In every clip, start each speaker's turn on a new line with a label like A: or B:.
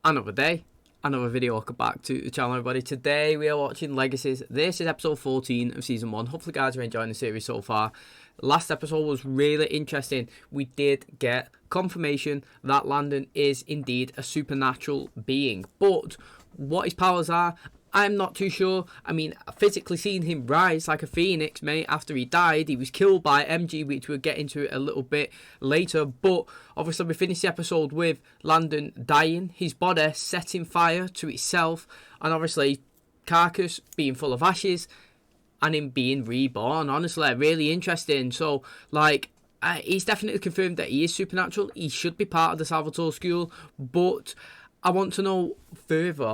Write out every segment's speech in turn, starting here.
A: Another day, another video. Welcome back to the channel, everybody. Today we are watching Legacies. This is episode 14 of season 1. Hopefully guys are enjoying the series so far. Last episode was really interesting. We did get confirmation that Landon is indeed a supernatural being, but what his powers are, I'm not too sure. I mean, physically seeing him rise like a phoenix, mate, after he died. He was killed by MG, which we'll get into a little bit later. But obviously we finished the episode with Landon dying, his body setting fire to itself, and obviously carcass being full of ashes, and him being reborn. Honestly, really interesting. So, like, he's definitely confirmed that he is supernatural. He should be part of the Salvatore school, but I want to know further.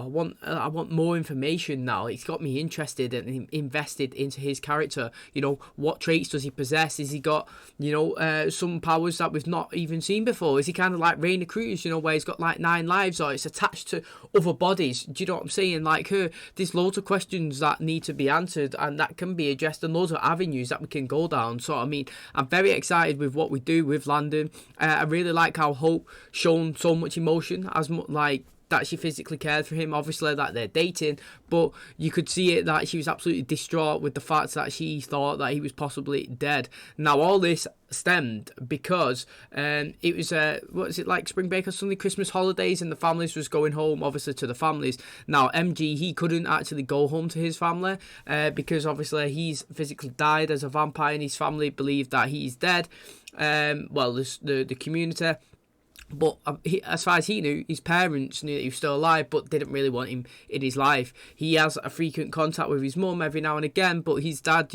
A: I want more information now. It's got me interested and invested into his character. You know, what traits does he possess? Has he got, some powers that we've not even seen before? Is he kind of like Raina Cruz, where he's got like 9 lives, or it's attached to other bodies? Do you know what I'm saying? Like her, there's loads of questions that need to be answered and that can be addressed, and loads of avenues that we can go down. So, I mean, I'm very excited with what we do with Landon. I really like how Hope shown so much emotion, as much like that she physically cared for him, obviously that they're dating, but you could see it that she was absolutely distraught with the fact that she thought that he was possibly dead. Now all this stemmed because it was what is it, like spring break or something, Christmas holidays, and the families was going home obviously to the families. Now MG, he couldn't actually go home to his family because obviously he's physically died as a vampire and his family believe that he's dead. The community. But as far as he knew, his parents knew that he was still alive, but didn't really want him in his life. He has a frequent contact with his mum every now and again, but his dad,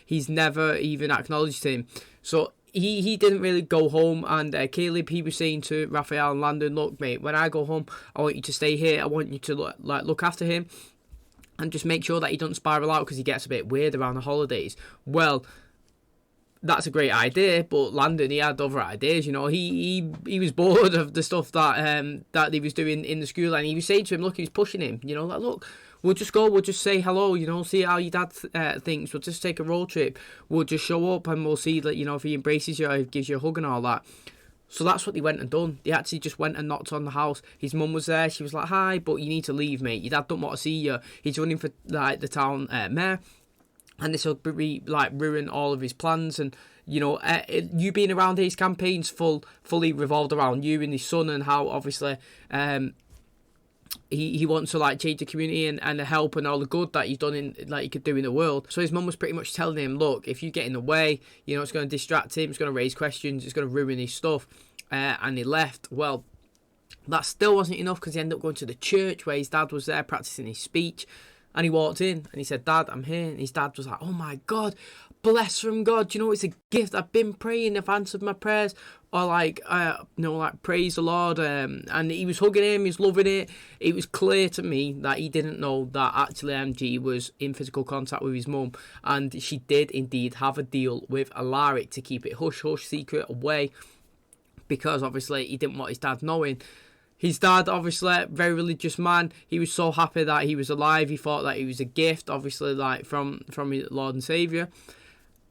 A: he's never even acknowledged him. So he didn't really go home. And Caleb, he was saying to Raphael and Landon, look, mate, when I go home, I want you to stay here. I want you to look after him and just make sure that he doesn't spiral out because he gets a bit weird around the holidays. Well, that's a great idea, but Landon, he had other ideas. He was bored of the stuff that he was doing in the school, and he was saying to him, look, he was pushing him, like, look, we'll just go, we'll just say hello, see how your dad thinks, we'll just take a road trip, we'll just show up and we'll see that, if he embraces you or he gives you a hug and all that. So that's what they went and done. They actually just went and knocked on the house. His mum was there. She was like, hi, but you need to leave, mate. Your dad don't want to see you. He's running for the town mayor. And this will ruin all of his plans. And, you being around his campaigns fully revolved around you and his son, and how obviously he wants to change the community and help and all the good that he's done he could do in the world. So his mum was pretty much telling him, look, if you get in the way, it's going to distract him, it's going to raise questions, it's going to ruin his stuff. And he left. Well, that still wasn't enough, because he ended up going to the church where his dad was there practicing his speech. And he walked in and he said, Dad, I'm here. And his dad was like, oh my God, bless from God. It's a gift. I've been praying. I've answered my prayers. Or praise the Lord. And he was hugging him. He was loving it. It was clear to me that he didn't know that actually MG was in physical contact with his mum. And she did indeed have a deal with Alaric to keep it hush-hush, secret, away. Because obviously he didn't want his dad knowing. His dad, obviously, very religious man. He was so happy that he was alive. He thought that he was a gift, obviously, from his Lord and Saviour.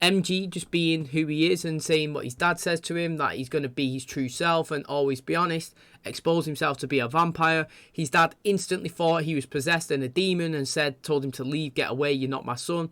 A: MG just being who he is and saying what his dad says to him, that he's going to be his true self and always be honest, expose himself to be a vampire. His dad instantly thought he was possessed and a demon and told him to leave, get away, you're not my son.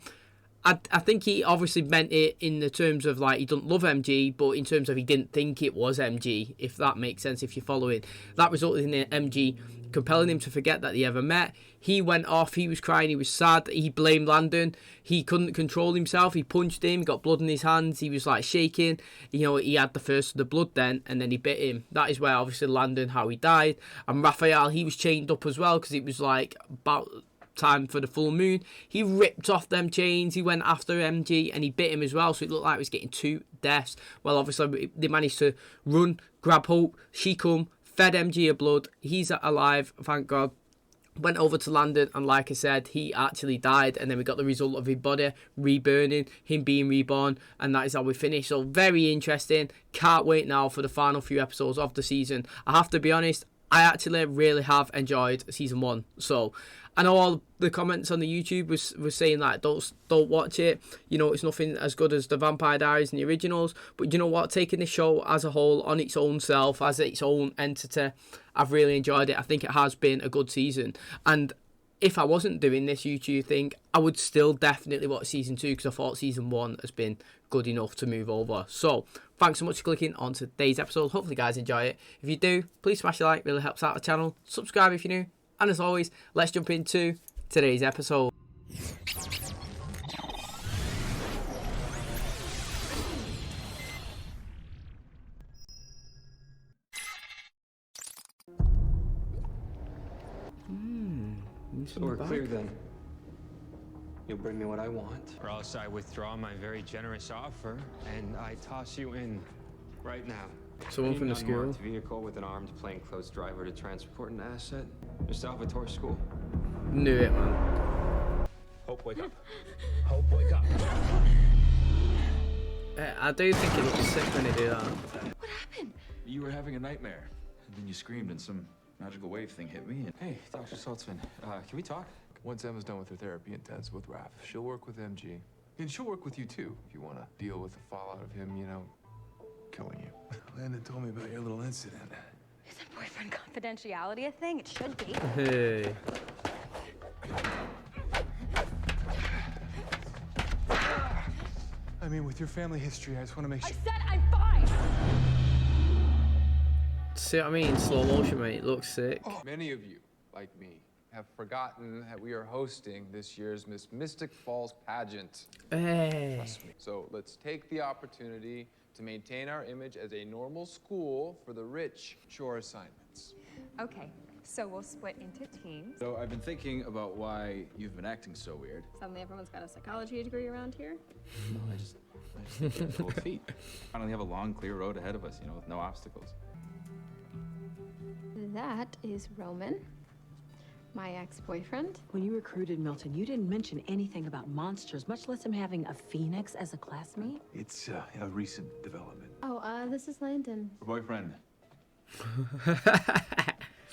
A: I think he obviously meant it in the terms of he doesn't love MG, but in terms of he didn't think it was MG, if that makes sense, if you follow it. That resulted in MG compelling him to forget that they ever met. He went off, he was crying, he was sad, he blamed Landon, he couldn't control himself, he punched him, got blood in his hands, he was shaking, he had the first of the blood then, and then he bit him. That is where obviously Landon, how he died. And Raphael, he was chained up as well, because it was about time for the full moon. He ripped off them chains, he went after MG and he bit him as well, so it looked like he was getting 2 deaths. Well, obviously they managed to run, grab Hope, she come, fed MG a blood, he's alive, thank God. Went over to Landon, and like I said, he actually died, and then we got the result of his body reburning, him being reborn, and that is how we finished. So very interesting. Can't wait now for the final few episodes of the season. I have to be honest, I actually really have enjoyed season 1. So I know all the comments on the YouTube was saying like don't watch it. You know, it's nothing as good as the Vampire Diaries and the originals. But you know what? Taking this show as a whole, on its own self, as its own entity, I've really enjoyed it. I think it has been a good season. And if I wasn't doing this YouTube thing, I would still definitely watch season 2 because I thought season 1 has been good enough to move over. So thanks so much for clicking on today's episode. Hopefully you guys enjoy it. If you do, please smash a like, really helps out the channel. Subscribe if you're new. And as always, let's jump into today's episode.
B: So we're clear then. You'll bring me what I want.
C: Or else I withdraw my very generous offer and I toss you in right now.
A: Someone from the school.
B: Unmarked vehicle with an armed plainclothes driver to transport an asset. Your Salvatore school.
A: Knew it, man.
D: Hope, wake up. Hope, wake up.
A: I do think it looks sick when they do that.
E: What happened?
D: You were having a nightmare, and then you screamed and some magical wave thing hit me. And
B: Hey, Dr. Saltzman, can we talk?
F: Once Emma's done with her therapy intensive with Raph, she'll work with MG. And she'll work with you too, if you want to deal with the fallout of him, you know, killing you. Landon told me about your little incident.
E: Isn't boyfriend confidentiality a thing? It should be.
A: Hey.
F: I mean, with your family history, I just want to make
E: I
F: sure.
E: said I'm fine!
A: See what I mean? Slow motion, mate. It looks sick.
G: Many of you, like me, have forgotten that we are hosting this year's Miss Mystic Falls pageant.
A: Hey.
G: Trust me. So let's take the opportunity to maintain our image as a normal school for the rich shore assignments.
H: Okay, so we'll split into teams.
D: so I've been thinking about why you've been acting so weird.
H: Suddenly everyone's got a psychology degree around here.
D: No, I just think you have cold feet. Finally have a long, clear road ahead of us, you know, with no obstacles.
H: That is Roman, my ex-boyfriend.
I: When you recruited Milton, you didn't mention anything about monsters, much less him having a phoenix as a classmate.
F: It's a recent development.
H: Oh, this is Landon.
D: Her boyfriend.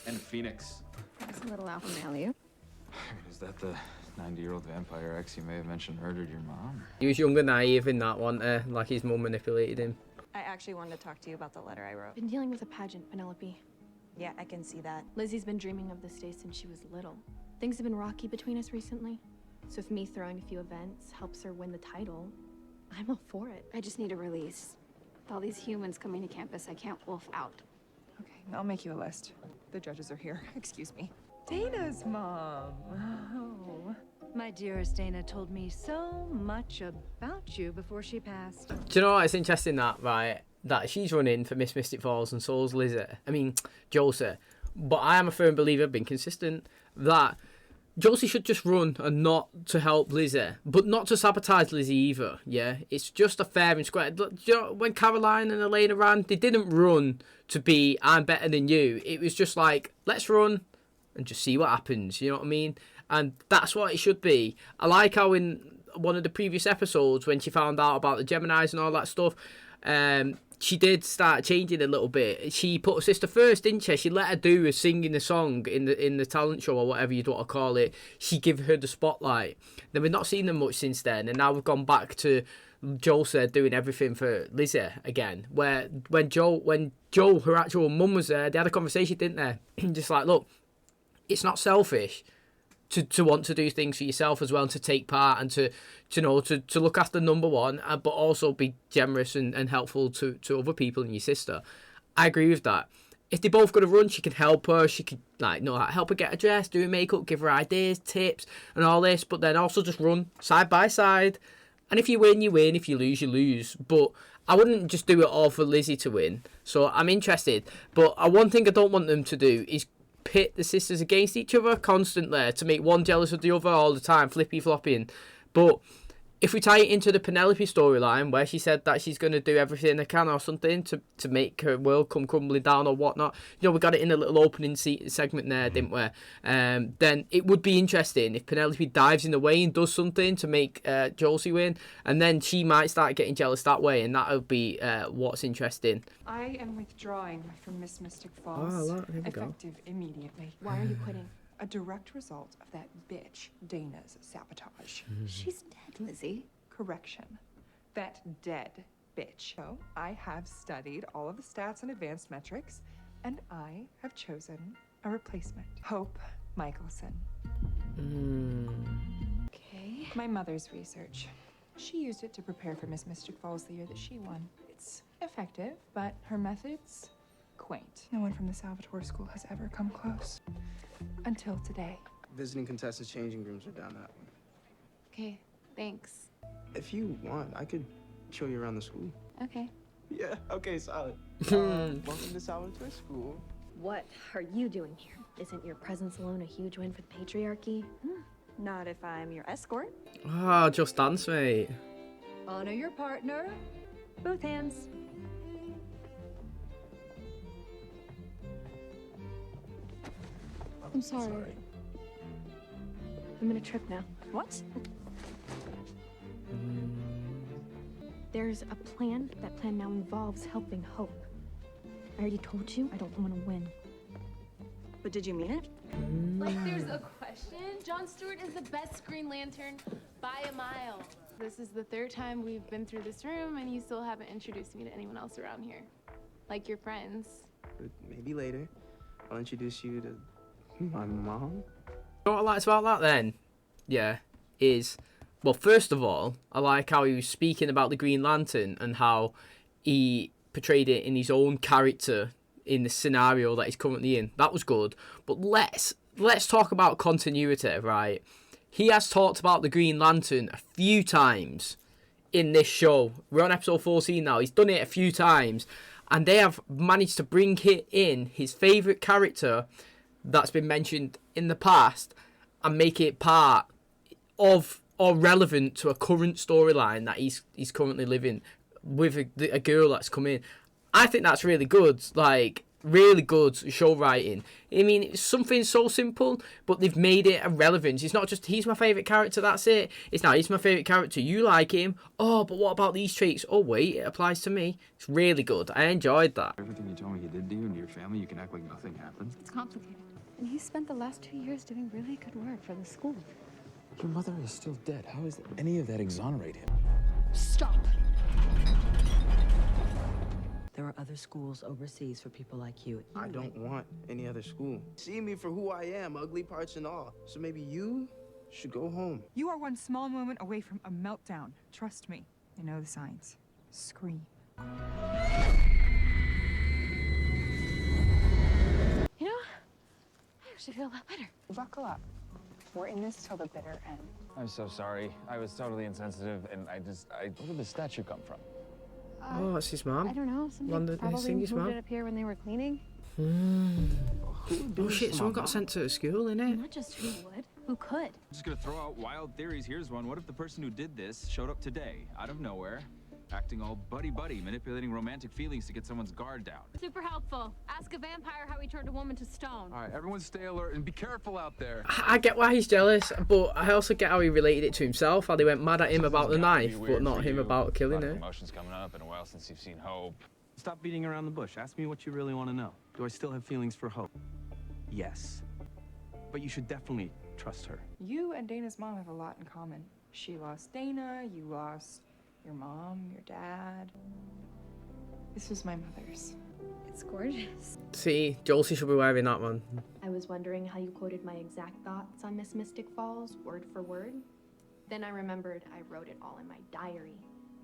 D: And a phoenix.
H: That's a little alpha male, you.
D: Is that the 90-year-old vampire ex you may have mentioned murdered your mom?
A: He was young and naive in that one, like his mum manipulated him.
J: I actually wanted to talk to you about the letter I wrote.
H: Been dealing with a pageant, Penelope.
J: Yeah, I can see that.
H: Lizzie's been dreaming of this day since she was little. Things have been rocky between us recently. So if me throwing a few events helps her win the title, I'm all for it.
E: I just need a release. With all these humans coming to campus, I can't wolf out.
J: Okay, I'll make you a list. The judges are here. Excuse me. Dana's mom. Oh.
I: My dearest Dana told me so much about you before she passed.
A: Do you know what? It's interesting that, right? That she's running for Miss Mystic Falls and so's Lizzie. I mean, Josie. But I am a firm believer, been consistent, that Josie should just run and not to help Lizzie, but not to sabotage Lizzie either. Yeah, it's just a fair and square. You know, when Caroline and Elena ran, they didn't run to be I'm better than you. It was just like, let's run and just see what happens. You know what I mean? And that's what it should be. I like how in one of the previous episodes when she found out about the Geminis and all that stuff, she did start changing a little bit. She put her sister first, didn't she? She let her do a singing the song in the talent show or whatever you'd want to call it. She gave her the spotlight. Then we've not seen them much since then, and now we've gone back to Josie doing everything for Lizzie again. Where when Joe, her actual mum was there, they had a conversation, didn't they? Just like, look, it's not selfish to want to do things for yourself as well, and to take part and to look after number one, but also be generous and helpful to other people and your sister. I agree with that. If they're both going to run, she can help her. She could help her get her dressed, do her makeup, give her ideas, tips and all this, but then also just run side by side. And if you win, you win. If you lose, you lose. But I wouldn't just do it all for Lizzie to win. So I'm interested. But one thing I don't want them to do is pit the sisters against each other constantly to make one jealous of the other all the time, flippy-flopping. But if we tie it into the Penelope storyline, where she said that she's going to do everything they can or something to make her world come crumbling down or whatnot, you know, we got it in a little opening segment there, didn't we? Then it would be interesting if Penelope dives in the way and does something to make Josie win, and then she might start getting jealous that way, and that would be what's interesting.
J: I am withdrawing from Miss Mystic
A: Oh,
J: Falls,
A: look, here we go.
J: effective immediately.
H: Why are you quitting?
J: A direct result of that bitch Dana's sabotage.
E: She's dead, Lizzie.
J: Correction. That dead bitch. So I have studied all of the stats and advanced metrics, and I have chosen a replacement. Hope Michelson.
H: Okay.
J: My mother's research. She used it to prepare for Miss Mystic Falls the year that she won. It's effective, but her methods, quaint. No one from the Salvatore School has ever come close. Until today.
K: Visiting contestants' changing rooms are down that way.
E: Okay, thanks.
K: If you want, I could show you around the school.
E: Okay.
K: Yeah, okay, solid. Welcome to Salvatore School.
H: What are you doing here? Isn't your presence alone a huge win for the patriarchy?
L: Not if I'm your escort.
A: Ah, Just Dance, mate.
L: Honor your partner. Both hands.
H: I'm sorry. I'm on a trip now.
L: What?
H: There's a plan. That plan now involves helping Hope. I already told you I don't want to win.
L: But did you mean it?
M: Like, there's a question. Jon Stewart is the best Green Lantern by a mile. This is the third time we've been through this room, and you still haven't introduced me to anyone else around here. Like your friends.
K: Maybe later. I'll introduce you to my mom.
A: You know what I liked about that then? Yeah, is, well, first of all, I like how he was speaking about the Green Lantern and how he portrayed it in his own character in the scenario that he's currently in. That was good. But let's talk about continuity, right? He has talked about the Green Lantern a few times in this show. We're on episode 14 now. He's done it a few times, and they have managed to bring in his favourite character that's been mentioned in the past and make it part of or relevant to a current storyline that he's currently living with a girl that's come in. I think that's really good, like really good show writing. I mean, it's something so simple, but they've made it a relevance. It's not just he's my favourite character, that's it. It's now he's my favourite character, you like him. Oh, but what about these traits? Oh wait, it applies to me. It's really good. I enjoyed that.
D: Everything you told me you did to you and your family, you can act like nothing happened.
E: It's complicated. And he spent the last 2 years doing really good work for the school.
N: Your mother is still dead. How does any of that exonerate him?
E: Stop!
I: There are other schools overseas for people like you.
K: I don't want any other school. See me for who I am, ugly parts and all. So maybe you should go home.
J: You are one small moment away from a meltdown. Trust me. I know the signs. Scream.
E: You know, I actually feel a lot better.
J: Buckle up. We're in this till the bitter end.
O: I'm so sorry. I was totally insensitive, and Where did the statue come from?
A: Oh, that's his mom.
E: I don't know. Somebody probably moved it up here when they were cleaning.
A: Oh shit, someone got sent to school, innit?
H: Not just who would, who could.
D: Just gonna throw out wild theories. Here's one. What if the person who did this showed up today, out of nowhere, acting all buddy-buddy, manipulating romantic feelings to get someone's guard down?
M: Super helpful. Ask a vampire how he turned a woman to stone.
F: All right, everyone stay alert and be careful out there.
A: I get why he's jealous, but I also get how he related it to himself, how they went mad at him about the knife, but not him about killing her.
O: Emotions coming up in a while since you've seen Hope.
K: Stop beating around the bush. Ask me what you really want to know. Do I still have feelings for Hope? Yes. But you should definitely trust her.
J: You and Dana's mom have a lot in common. She lost Dana, you lost your mom, your dad. This was my mother's.
H: It's gorgeous.
A: See, Josie should be wearing that one.
H: I was wondering how you quoted my exact thoughts on Miss Mystic Falls, word for word. Then I remembered I wrote it all in my diary,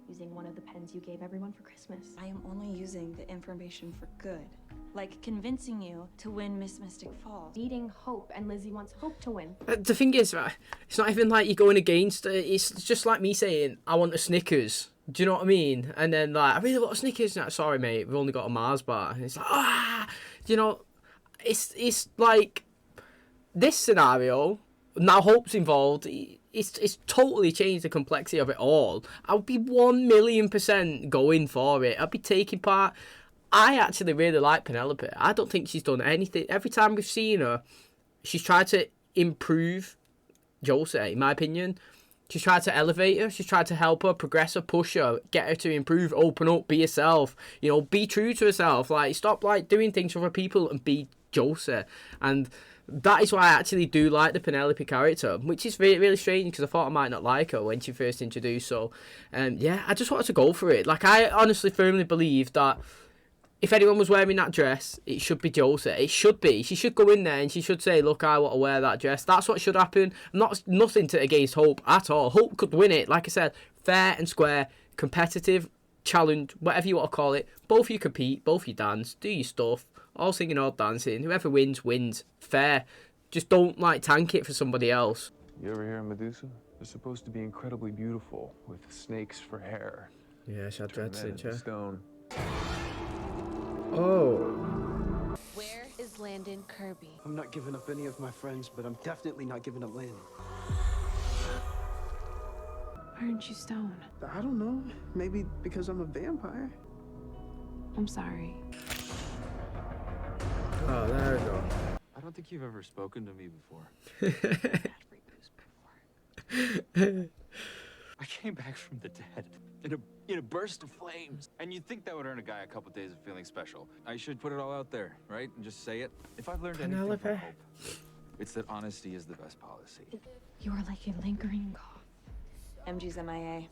H: using one of the pens you gave everyone for Christmas.
L: I am only using the information for good. Like convincing you to win Miss Mystic Falls.
H: Needing Hope, and Lizzie wants Hope to win.
A: The thing is, it's not even like you're going against it. It's just like me saying, I want a Snickers. Do you know what I mean? And then, like, I really want a Snickers. No, sorry, mate, we've only got a Mars bar. And it's like, you know, it's like, this scenario, now Hope's involved, it's totally changed the complexity of it all. I would be 1,000,000% going for it. I'd be taking part. I actually really like Penelope. I don't think she's done anything. Every time we've seen her, she's tried to improve Jose, in my opinion. She's tried to elevate her. She's tried to help her, progress her, push her, get her to improve, open up, be herself. You know, be true to herself. Like, stop like doing things for other people and be Jose. And that is why I actually do like the Penelope character, which is really, really strange because I thought I might not like her when she first introduced. So, yeah, I just wanted to go for it. Like, I honestly firmly believe that if anyone was wearing that dress, it should be Jose. It should be. She should go in there and she should say, look, I want to wear that dress. That's what should happen. Nothing to against Hope at all. Hope could win it. Like I said, fair and square, competitive, challenge, whatever you want to call it. Both you compete, both you dance, do your stuff. All singing, all dancing. Whoever wins, wins. Fair. Just don't, like, tank it for somebody else.
F: You ever hear of Medusa? They're supposed to be incredibly beautiful, with snakes for hair.
A: Yeah, she had dreads, didn't she?
F: Stone.
A: Oh.
M: Where is Landon Kirby?
P: I'm not giving up any of my friends, but I'm definitely not giving up Lynn.
M: Why aren't you stoned?
P: I don't know. Maybe because I'm a vampire.
M: I'm sorry.
A: Oh, there we go.
D: I don't think you've ever spoken to me before. I came back from the dead in a burst of flames. And you'd think that would earn a guy a couple days of feeling special. I should put it all out there, right? And just say it. If I've learned anything from Hope, it's that honesty is the best policy.
H: You are like a lingering cough.
L: MG's MIA.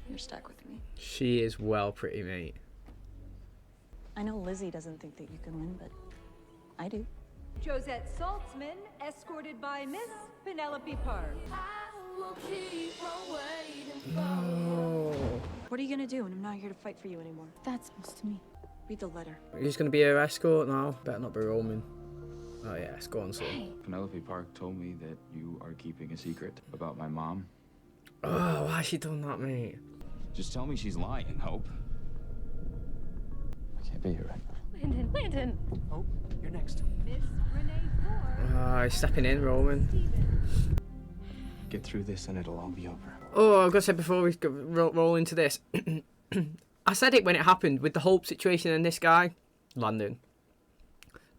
L: You're stuck with me.
A: She is well pretty, mate.
L: I know Lizzie doesn't think that you can win, but I do.
Q: Josette Saltzman, escorted by Miss Penelope Park.
A: No.
L: What are you gonna do when I'm not here to fight for you anymore?
M: That's supposed to me.
L: Read the letter.
A: He's going to be her escort now. Better not be Roman. Oh, yeah, let's go on, son.
M: Hey.
D: Penelope Park told me that you are keeping a secret about my mom.
A: Oh, why has she done that, mate?
D: Just tell me she's lying, Hope. I can't be here right now.
M: Landon.
D: Hope, you're next.
Q: Miss Renee Ford.
A: He's stepping in, Roman.
P: Get through this and it'll all be over.
A: Oh, I've got to say before we roll into this, I said it when it happened with the Hope situation and this guy, Landon.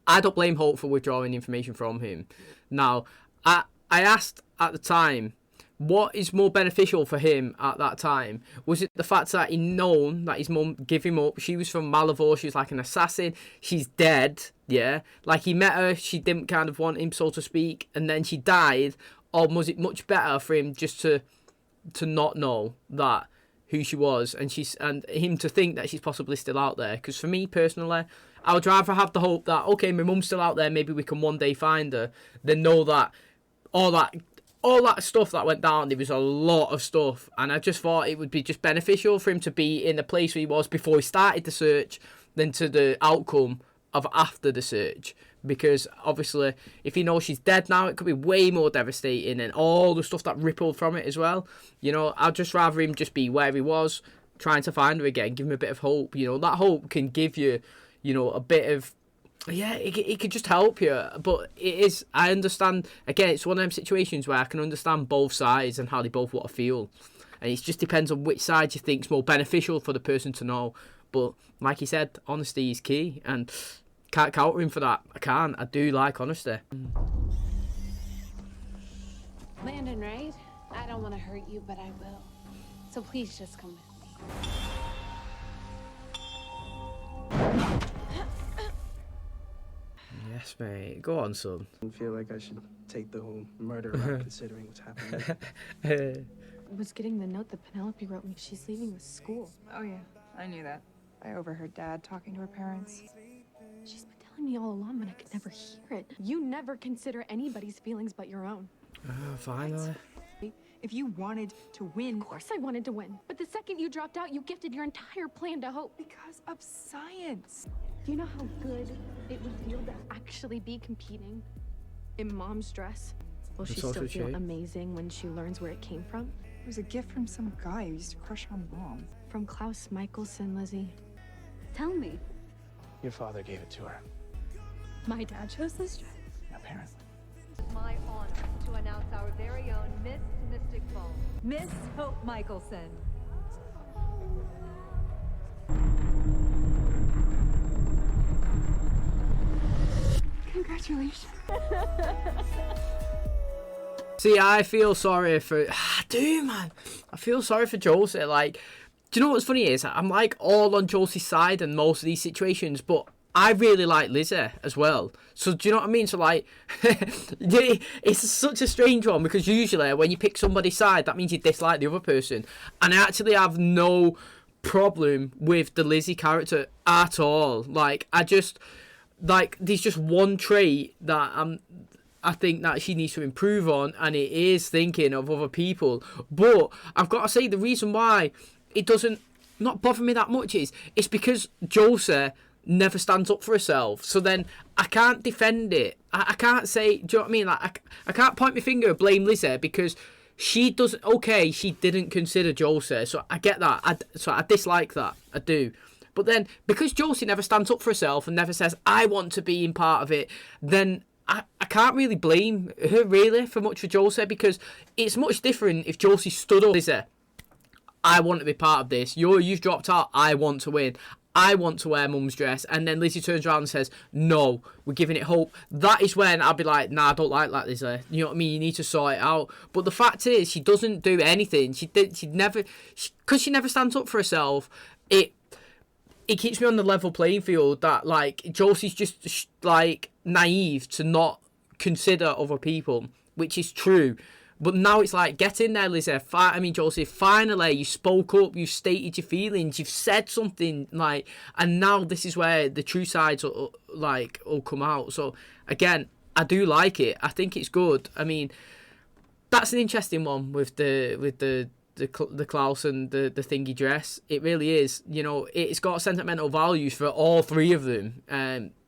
A: I don't blame Hope for withdrawing information from him. Now, I asked at the time, what is more beneficial for him at that time? Was it the fact that he known that his mum gave him up? She was from Malivore. She was like an assassin. She's dead, yeah? Like, he met her. She didn't kind of want him, so to speak. And then she died. Or was it much better for him just to not know that who she was and him to think that she's possibly still out there? Because for me, personally, I would rather have the hope that, okay, my mum's still out there. Maybe we can one day find her. Than know that all that stuff that went down, there was a lot of stuff, and I just thought it would be just beneficial for him to be in the place where he was before he started the search than to the outcome of after the search. Because obviously, if he knows she's dead now, it could be way more devastating, and all the stuff that rippled from it as well. You know, I'd just rather him just be where he was, trying to find her again, give him a bit of hope. You know, that hope can give you, you know, a bit of, yeah, it could just help you. But it is, I understand, again, it's one of them situations where I can understand both sides and how they both want to feel. And it just depends on which side you think's more beneficial for the person to know. But like you said, honesty is key, and can't counter him for that. I can't. I do like honesty.
M: Landon, right? I don't want to hurt you, but I will. So please just come with me.
A: Yes, mate. Go on, son.
P: I feel like I should take the whole murder route considering what's happening.
H: Was getting the note that Penelope wrote me. She's leaving the school.
J: Oh yeah, I knew that. I overheard Dad talking to her parents.
H: She's been telling me all along, but I could never hear it. You never consider anybody's feelings but your own.
A: Finally.
J: If you wanted to win...
H: Of course I wanted to win. But the second you dropped out, you gifted your entire plan to Hope.
J: Because of science.
H: Do you know how good it would feel to actually be competing in Mom's dress? Will she still feel amazing when she learns where it came from?
J: It was a gift from some guy who used to crush on Mom.
H: From Klaus Michelson, Lizzie.
Q: Tell me.
P: Your father gave it to her.
H: My dad chose this dress?
P: Apparently.
Q: My honor to announce our very own Miss Mystic Falls, Miss Hope Michelson.
M: Congratulations.
A: See, I feel sorry for... I do, man. I feel sorry for Josie. Like, do you know what's funny is? I'm, like, all on Josie's side in most of these situations, but I really like Lizzie as well. So, do you know what I mean? So, like, it's such a strange one, because usually when you pick somebody's side, that means you dislike the other person. And I actually have no problem with the Lizzie character at all. Like, I just... Like, there's just one trait that I think that she needs to improve on, and it is thinking of other people. But I've got to say, the reason why it doesn't not bother me that much is it's because Josie never stands up for herself. So then I can't defend it. I can't say, do you know what I mean? Like, I can't point my finger and blame Lizzie, because she doesn't... Okay, she didn't consider Josie, so I get that. So I dislike that. I do. But then, because Josie never stands up for herself and never says, I want to be in part of it, then I can't really blame her, really, for much for Josie, because it's much different if Josie stood up and said, I want to be part of this. You've dropped out. I want to win. I want to wear mum's dress. And then Lizzie turns around and says, no, we're giving it hope. That is when I'll be like, nah, I don't like that, Lizzie. You know what I mean? You need to sort it out. But the fact is, she doesn't do anything. Because she never stands up for herself, it keeps me on the level playing field that, like, Josie's just, like, naive to not consider other people, which is true. But now it's like, get in there, Lizzie. Josie, finally, you spoke up, you stated your feelings, you've said something, like, and now this is where the true sides will come out. So, again, I do like it. I think it's good. I mean, that's an interesting one with the Klaus and the thingy dress. It really is. You know, it's got sentimental values for all three of them.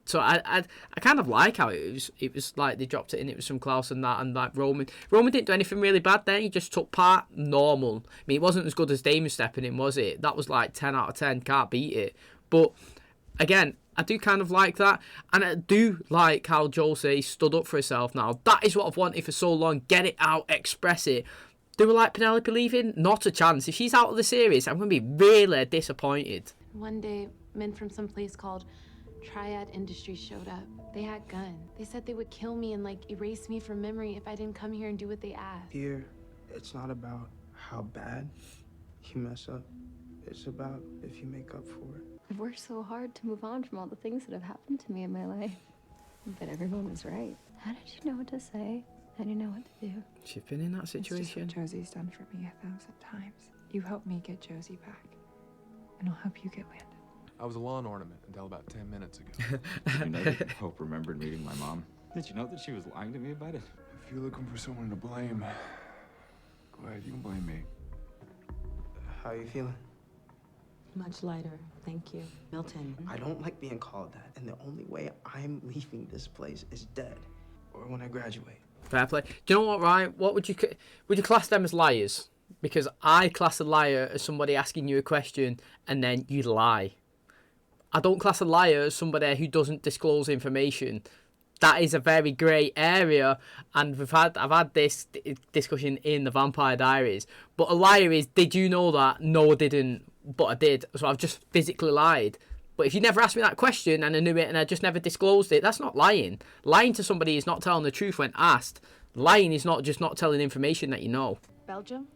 A: So I kind of like how it was like they dropped it in. It was from Klaus and that, and like Roman didn't do anything really bad there. He just took part normal. I mean, it wasn't as good as Damon stepping in, was it? That was like 10 out of 10. Can't beat it. But again, I do kind of like that, and I do like how Josie stood up for herself now. That is what I've wanted for so long. Get it out, express it. Do we like Penelope leaving? Not a chance. If she's out of the series, I'm going to be really disappointed.
M: One day, men from some place called Triad Industries showed up. They had guns. They said they would kill me and, like, erase me from memory if I didn't come here and do what they asked.
P: Here, it's not about how bad you mess up. It's about if you make up for it.
E: I've worked so hard to move on from all the things that have happened to me in my life. But everyone was right. How did you know what to say? How do you know what to do?
A: She's been in that situation.
J: It's just what Josie's done for me 1,000 times. You helped me get Josie back, and I'll help you get Landon.
F: I was a lawn ornament until about 10 minutes ago.
R: Did you know that Hope remembered meeting my mom? Did you know that she was lying to me about it?
F: If you're looking for someone to blame, go ahead, you can blame me.
P: How are you feeling?
I: Much lighter, thank you. Milton.
P: I don't like being called that, and the only way I'm leaving this place is dead, or when I graduate.
A: Fair play. Do you know what, Ryan? What would you class them as liars? Because I class a liar as somebody asking you a question and then you lie. I don't class a liar as somebody who doesn't disclose information. That is a very grey area, and I've had this discussion in the Vampire Diaries. But a liar is, did you know that? No, I didn't, but I did. So I've just physically lied. But if you never asked me that question and I knew it and I just never disclosed it, that's not lying. Lying to somebody is not telling the truth when asked. Lying is not just not telling information that you know.
L: Belgium,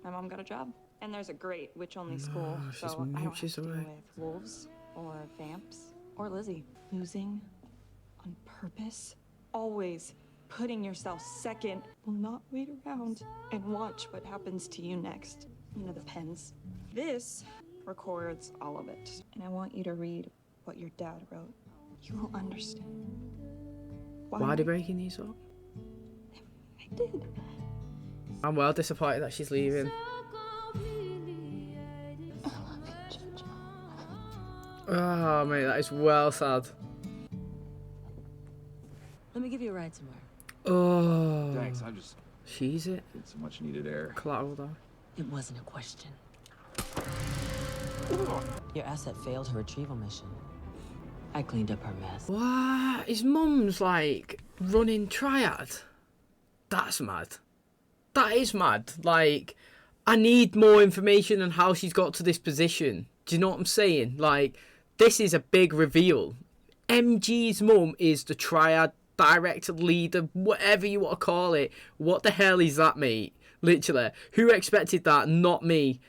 L: my mom got a job. And there's a great witch-only school, so I don't have to deal with wolves or vamps or Lizzie. Losing on purpose, always putting yourself second. Will not wait around and watch what happens to you next. You know, the pens. This records all of it. And I want you to read what your dad wrote. You will understand.
A: Why are they breaking these up?
L: I did.
A: I'm well disappointed that she's leaving. Oh, mate, that is well sad.
I: Let me give you a ride somewhere.
A: Oh.
R: Thanks, I'm just...
A: She's it.
R: Need some much needed air.
A: Collateral though.
I: It wasn't a question. Your asset failed her retrieval mission. I cleaned up her mess.
A: What? His mum's like running Triad. That's mad. That is mad. Like, I need more information on how she's got to this position. Do you know what I'm saying? Like, this is a big reveal. MG's mum is the triad director, leader, whatever you want to call it. What the hell is that, mate? Literally. Who expected that? Not me.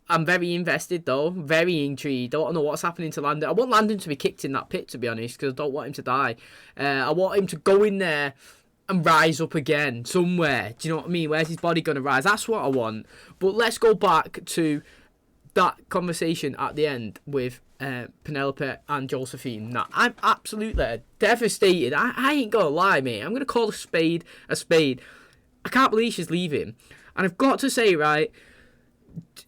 A: I'm very invested, though. Very intrigued. I want to know what's happening to Landon. I want Landon to be kicked in that pit, to be honest, because I don't want him to die. I want him to go in there and rise up again somewhere. Do you know what I mean? Where's his body going to rise? That's what I want. But let's go back to that conversation at the end with Penelope and Josephine. Now, I'm absolutely devastated. I ain't going to lie, mate. I'm going to call a spade a spade. I can't believe she's leaving. And I've got to say, right,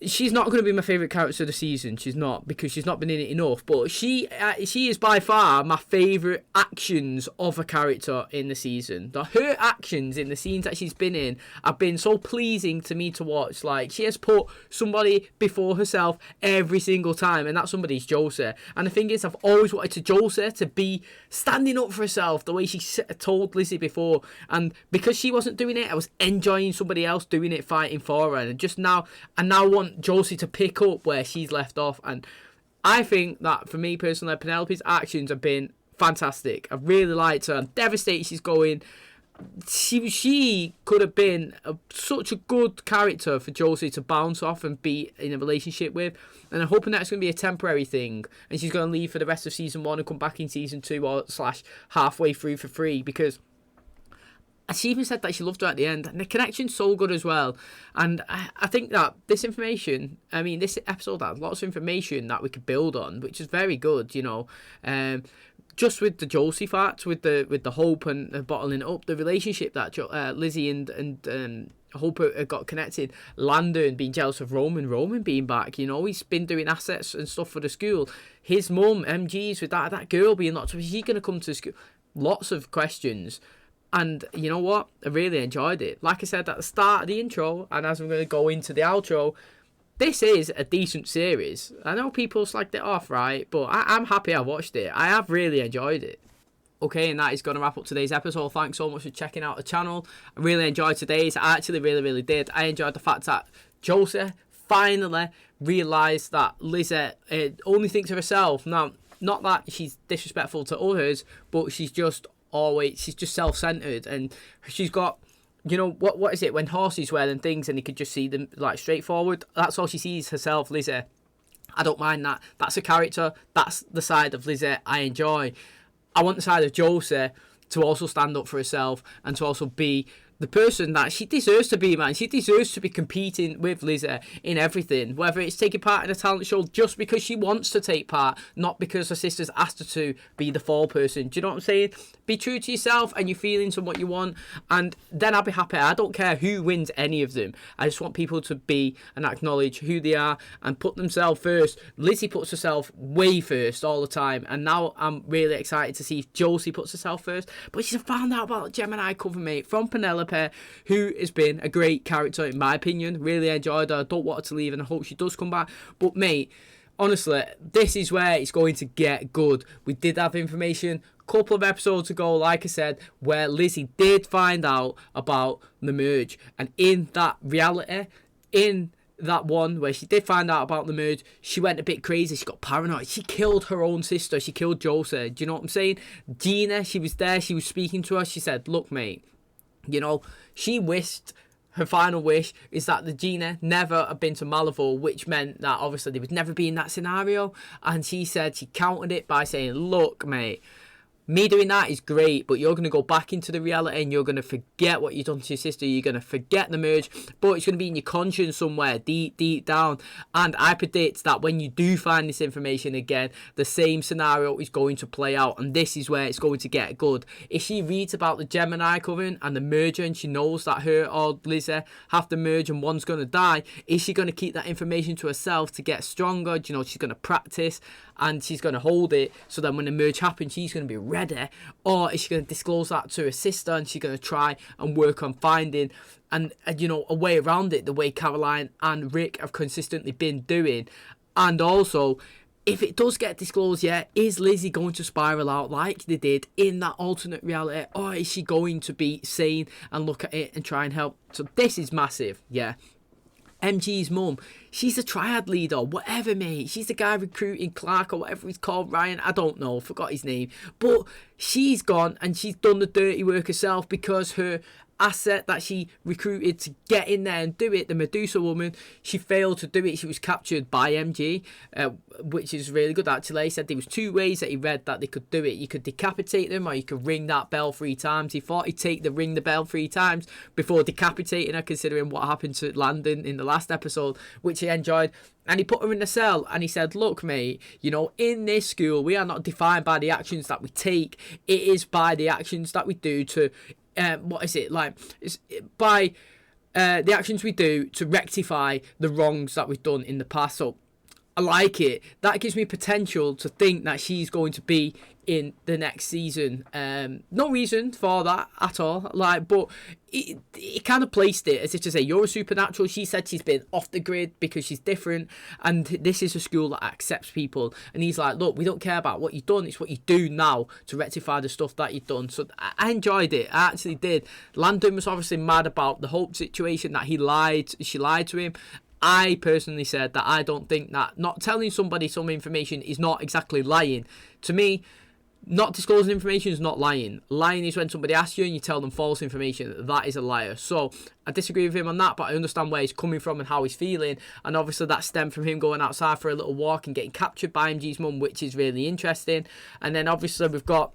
A: she's not going to be my favourite character of the season. She's not, because she's not been in it enough. But she is by far my favourite actions of a character in the season. Her actions in the scenes that she's been in have been so pleasing to me to watch. Like, she has put somebody before herself every single time, and that somebody's Josie. And the thing is, I've always wanted Josie to be standing up for herself the way she told Lizzie before. And because she wasn't doing it, I was enjoying somebody else doing it, fighting for her. And just now, I now want Josie to pick up where she's left off. And I think that, for me personally, Penelope's actions have been fantastic. I've really liked her. I'm devastated she's going. She could have been such a good character for Josie to bounce off and be in a relationship with. And I'm hoping that's going to be a temporary thing, and she's going to leave for the rest of season 1 and come back in season 2 or / halfway through for free, because she even said that she loved her at the end, and the connection's so good as well. And I think that this information, I mean, this episode has lots of information that we could build on, which is very good, you know. Just with the Josie facts, with the Hope and bottling up, the relationship that Lizzie and Hope got connected, Landon being jealous of Roman being back, you know, he's been doing assets and stuff for the school. His mum, MG's, with that girl being locked up, is he going to come to school? Lots of questions. And you know what? I really enjoyed it. Like I said at the start of the intro, and as I'm going to go into the outro, this is a decent series. I know people slagged it off, right? But I'm happy I watched it. I have really enjoyed it. Okay, and that is going to wrap up today's episode. Thanks so much for checking out the channel. I really enjoyed today's. I actually really did. I enjoyed the fact that Josie finally realised that Lizzie only thinks of herself. Now, not that she's disrespectful to others, but she's just self-centered, and she's got, you know, what is it when horses wear and things and you could just see them like straightforward? That's all she sees herself, Lizzie. I don't mind that. That's a character. That's the side of Lizzie I enjoy. I want the side of Josie to also stand up for herself and to also be the person that she deserves to be, man. She deserves to be competing with Lizzie in everything, whether it's taking part in a talent show just because she wants to take part, not because her sisters asked her to be the fall person. Do you know what I'm saying? Be true to yourself and your feelings and what you want, and then I'll be happy. I don't care who wins any of them. I just want people to be and acknowledge who they are and put themselves first. Lizzie puts herself way first all the time, and now I'm really excited to see if Josie puts herself first. But she's found out about Gemini cover, mate, from Penelope, who has been a great character in my opinion. Really enjoyed her. Don't want her to leave, and I hope she does come back. But mate, honestly, this is where it's going to get good. We did have information a couple of episodes ago, like I said, where Lizzie did find out about the merge, and in that reality, in that one where she did find out about the merge, she went a bit crazy. She got paranoid. She killed her own sister. She killed Josie. Do you know what I'm saying? Gina, she was there. She was speaking to her. She said, look, mate, you know, she wished, her final wish is that the Gina never had been to Malibu, which meant that obviously they would never be in that scenario. And she said she countered it by saying, look, mate, me doing that is great, but you're going to go back into the reality and you're going to forget what you've done to your sister. You're going to forget the merge, but it's going to be in your conscience somewhere deep down. And I predict that when you do find this information again, the same scenario is going to play out, and this is where it's going to get good. If she reads about the Gemini coven and the merger, and she knows that her or Lizzie have to merge and one's going to die, is she going to keep that information to herself to get stronger? Do you know, she's going to practice and she's going to hold it, so then when the merge happens, she's going to be ready? Or is she going to disclose that to her sister, and she's going to try and work on finding and you know, a way around it, the way Caroline and Rick have consistently been doing? And also, if it does get disclosed, yeah, is Lizzie going to spiral out like they did in that alternate reality, or is she going to be sane and look at it and try and help? So this is massive, yeah. MG's mum, she's a triad leader, whatever, mate. She's the guy recruiting Clark or whatever he's called, Ryan. I don't know, forgot his name. But she's gone and she's done the dirty work herself because her asset that she recruited to get in there and do it, the Medusa woman, she failed to do it. She was captured by MG, which is really good, actually. He said there was 2 ways that he read that they could do it. You could decapitate them or you could ring that bell 3 times. He thought he'd take the ring the bell 3 times before decapitating her, considering what happened to Landon in the last episode, which he enjoyed. And he put her in the cell and he said, look, mate, you know, in this school, we are not defined by the actions that we take. It is by the actions that we do to what is it like? It's by the actions we do to rectify the wrongs that we've done in the past. So I like it. That gives me potential to think that she's going to be in the next season. No reason for that at all. But it kind of placed it as if to say, you're a supernatural. She said she's been off the grid because she's different, and this is a school that accepts people. And he's like, look, we don't care about what you've done. It's what you do now to rectify the stuff that you've done. So I enjoyed it. I actually did. Landon was obviously mad about the Hope situation, that she lied to him. I personally said that I don't think that not telling somebody some information is not exactly lying. To me, not disclosing information is not lying. Lying is when somebody asks you and you tell them false information. That is a liar. So I disagree with him on that, but I understand where he's coming from and how he's feeling. And obviously that stemmed from him going outside for a little walk and getting captured by MG's mum, which is really interesting. And then obviously we've got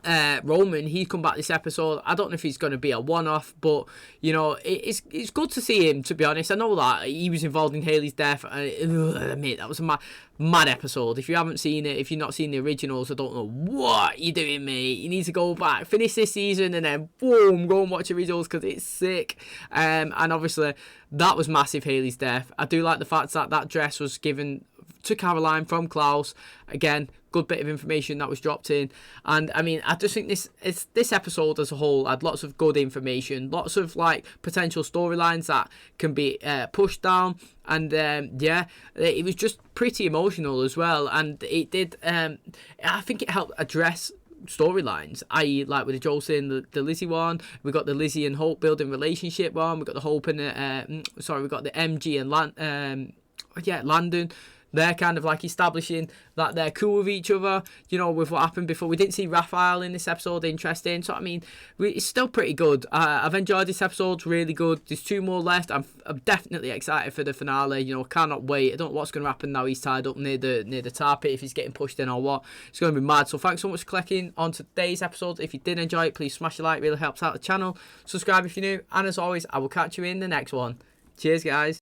A: Roman. He's come back this episode. I don't know if he's going to be a one-off, but you know, it's good to see him, to be honest. I know that he was involved in Haley's death. Mate, that was a mad episode. If you haven't seen it, if you've not seen the originals, I don't know what you're doing, mate. You need to go back, finish this season, and then boom, go and watch the originals because it's sick. And obviously that was massive, Haley's death. I do like the fact that that dress was given to Caroline from Klaus. Again, good bit of information that was dropped in. And I mean, I just think this episode as a whole had lots of good information, lots of like potential storylines that can be pushed down. And yeah, it was just pretty emotional as well. And it did, I think it helped address storylines, i.e. like with the Jolson, the Lizzie one, we got the Lizzie and Hope building relationship one, we got the Hope and we got the MG and Landon. They're kind of like establishing that they're cool with each other, you know, with what happened before. We didn't see Raphael in this episode, interesting. So, I mean, it's still pretty good. I've enjoyed this episode, it's really good. There's 2 more left. I'm definitely excited for the finale, you know, cannot wait. I don't know what's going to happen now he's tied up near the tar pit, if he's getting pushed in or what. It's going to be mad. So, thanks so much for clicking on today's episode. If you did enjoy it, please smash a like, really helps out the channel. Subscribe if you're new. And as always, I will catch you in the next one. Cheers, guys.